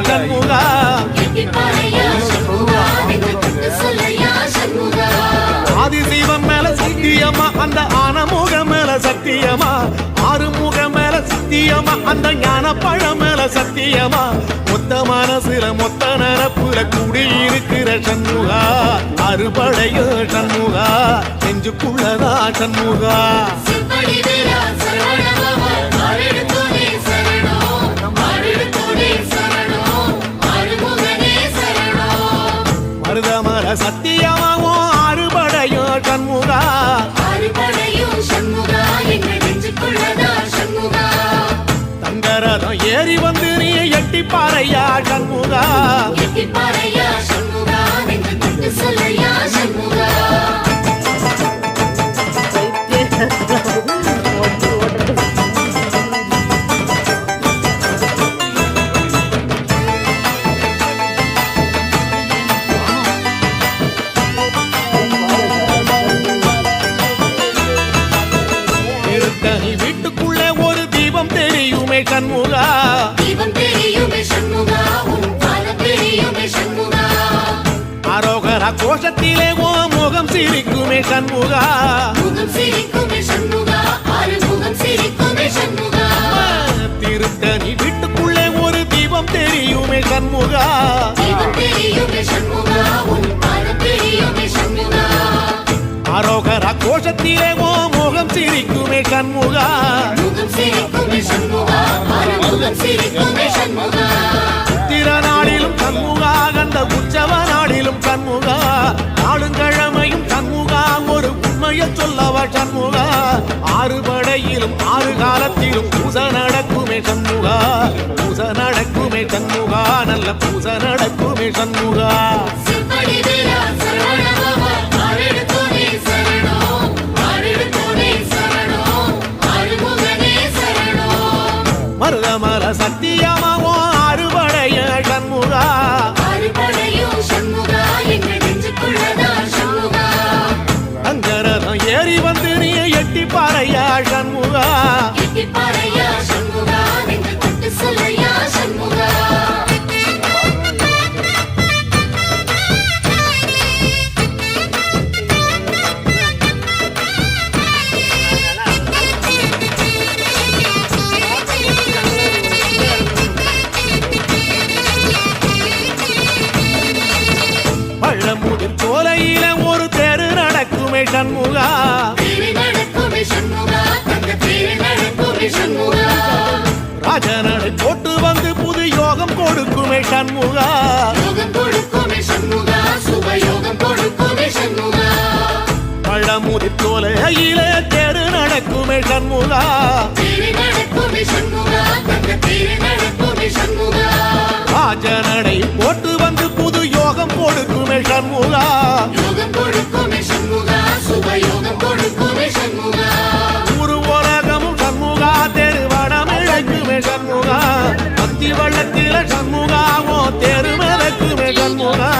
சண்முகா ஆதிசைவம் மேல சத்தியமா அந்த ஆனமுக மேல சத்தியமா ஆறுமுக மேல சத்தியமா அந்த ஞான பழம் மேல சத்தியமா மொத்த மனசுல மொத்த நரப்புல குடியிருக்கிற சண்முகா அறுபடையோ சண்முகா நெஞ்சுக்குள்ளதா சண்முகா மருதமர சத்தியமாவோ அறுபடையோ சண்முகா தங்கரதம் ஏறி வந்து நீ எட்டி பாறையா சண்முகா வீட்டுக்குள்ளே ஒரு தீபம் தெரியுமே சண்முகா அரோகரா கோஷத்திலே ஓ முகம் சிரிக்குமே சண்முகா திருத்தணி வீட்டுக்குள்ளே ஒரு தீபம் தெரியுமே சண்முகா அரோகரா கோஷத்திலே ஓ முகம் சிரிக்குமே சண்முகா திருநாளிலும் சண்முகா கந்த உற்சவ நாளிலும் சண்முகா நாளுங்கிழமையும் சண்முகா ஒரு உண்மையை சொல்லவா சண்முகா ஆறுபடையிலும் ஆறு காலத்திலும் பூச நடக்குமே சண்முகா பூச நடக்குமே சண்முகா நல்ல பூச நடக்குமே சண்முகா மருதமர சத்தியமாவோ அறுபடைய சண்முகா அங்கரதம் ஏறி வந்து நீ எட்டி பாறையா சண்முகா பழமுதிர் சோலையில ஒரு தெரு நடக்குமே சண்முகா ராஜனடை போட்டு வந்து புது யோகம் கொடுக்குமே சண்முகா பழமுதிர் சோலையில தெரு நடக்குமே சண்முகா ராஜனடை போட்டு வந்து புது யோகம் கொடுக்குமே சண்முகா ஒரு உலகமும் சண்முகா தெருவடம் இழைக்குமே சண்முகா அத்தி வள்ளத்தில சண்முகாவோ தெரு மிதக்குமே சண்முகா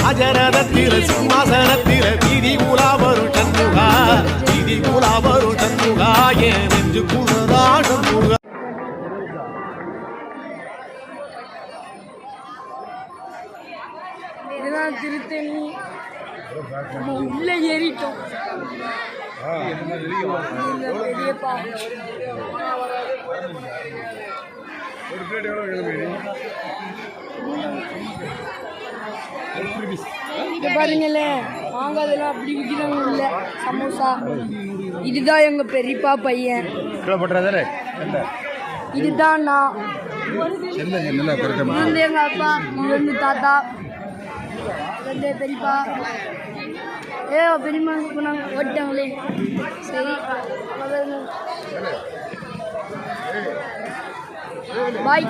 ராஜரதத்தில சிம்மாசனத்தில வீதி உலா வரும் சண்முகா வீதி உலா வரும் சண்முகா ஏன் நெஞ்சு குழுதா சண்முகா திருத்தணி உள்ள ஏறிட்டோம் பெரியப்பா பாருங்களே வாங்காதெல்லாம் அப்படி விற்கிறாங்க இல்ல சமோசா இதுதான் எங்க பெரியப்பா பையன் இதுதான் நான் எங்க அப்பா இது தாத்தா பெரியப்பா பெரியம்மா போனாங்க ஓட்டாங்களே சரி பாய்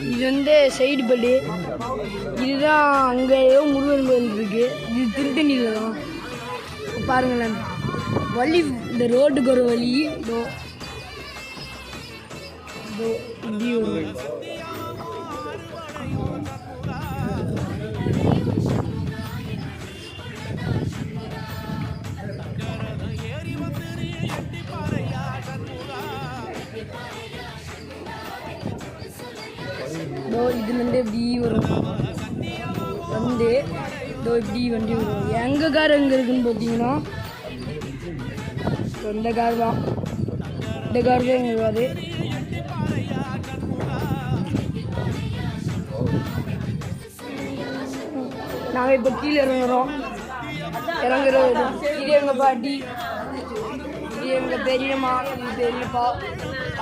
இது வந்து சைடு படி. இதுதான் அங்கேயோ முருகன் கோயில் இருக்கு. இது திருத்தணியில் தான். பாருங்களேன், வழி இந்த ரோட்டுக்கு ஒரு வழி இதோ இப்படி ஒரு இதுலேருந்து எப்படி வரும் வந்து இதோ இப்படி வண்டி வரும். எங்கள் கார் எங்கே இருக்குன்னு பார்த்தீங்கன்னா இந்த கார் தான். இந்த கார் தான் எங்கள் காரு. நாங்கள் இப்போ கீழே இறங்குறோம். இது எங்கள் பாட்டி, இது எங்கள் பெரியம்மா, இது பெரியப்பா,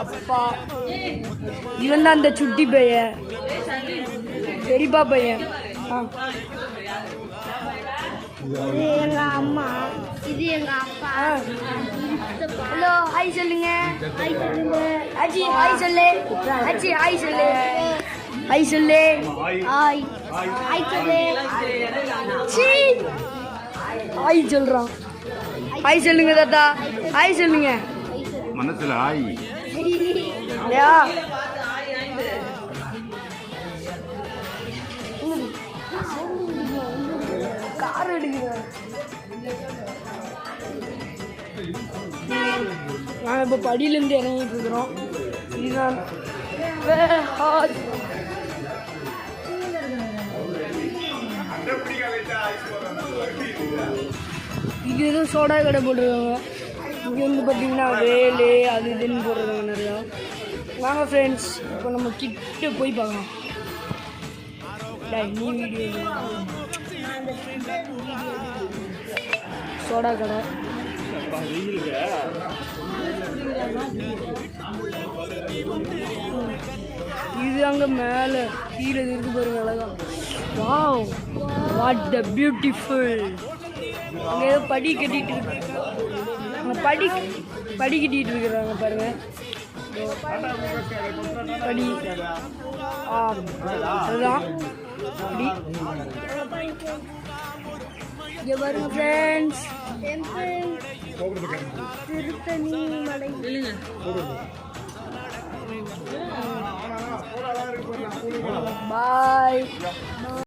அப்பா. இவன் தான் அந்த சுட்டி பையன், பெரியப்பா பையன். இது எங்க அம்மா, இது எங்க அப்பா. ஹலோ, ஹாய் சொல்லுங்க. ஹாய் சொல்லுங்க. ஆச்சி ஹாய் சொல்லு. ஆச்சி ஹாய் சொல்லு. ஹாய் சொல்லு. ஹாய் ஹாய் சொல்லு. சீ ஹாய் சொல்கிறான். ஹாய் சொல்லுங்க தாத்தா. ஹாய் சொல்லுங்க. மனசுல ஆய் இல்லையா? கார் எடுக்கிறேன். நாங்கள் இப்போ படியிலேருந்து இறங்கிட்டு இருக்கிறோம். இதுதான் இது எதுவும் சோடா கடை போட்டுருக்காங்க. இங்கே வந்து பார்த்தீங்கன்னா வேலு அது இதுன்னு போடுறாங்க நிறையா. வாங்க ஃப்ரெண்ட்ஸ், இப்போ நம்ம கிட்ட போய் பார்க்கலாம். நீ வீடியோ சோடா கடை இது அங்கே மேலே கீழே இருக்கு பாருங்க, அழகா. Wow, what the beautiful. அங்கே ஏதோ படி கட்டிட்டு இருக்கு. அங்கே படி கட்டிட்டு இருக்கிறாங்க பாருங்க. படி அதுதான் படி. இங்கே பாருங்க ஃப்ரெண்ட்ஸ், திருத்தணி மலை. பாய்.